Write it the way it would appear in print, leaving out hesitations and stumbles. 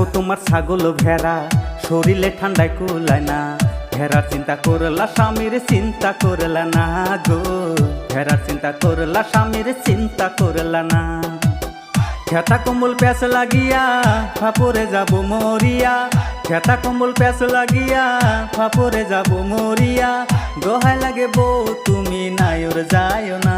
দেখো তোমার ছাগল ভেড়া শরীরে ঠান্ডায় কুলায় না, ভেড়ার চিন্তা করলা স্বামীর চিন্তা করলা না গো, ভেড়ার চিন্তা করলা স্বামীর চিন্তা করলা না। খেতা কম্বল প্যাস লাগিয়া ফাপরে যাব মরিয়া, খেতা কম্বল প্যাস লাগিয়া ফাপরে যাব মরিয়া, দোহাই লাগে বউ তুমি নায়র যায় না।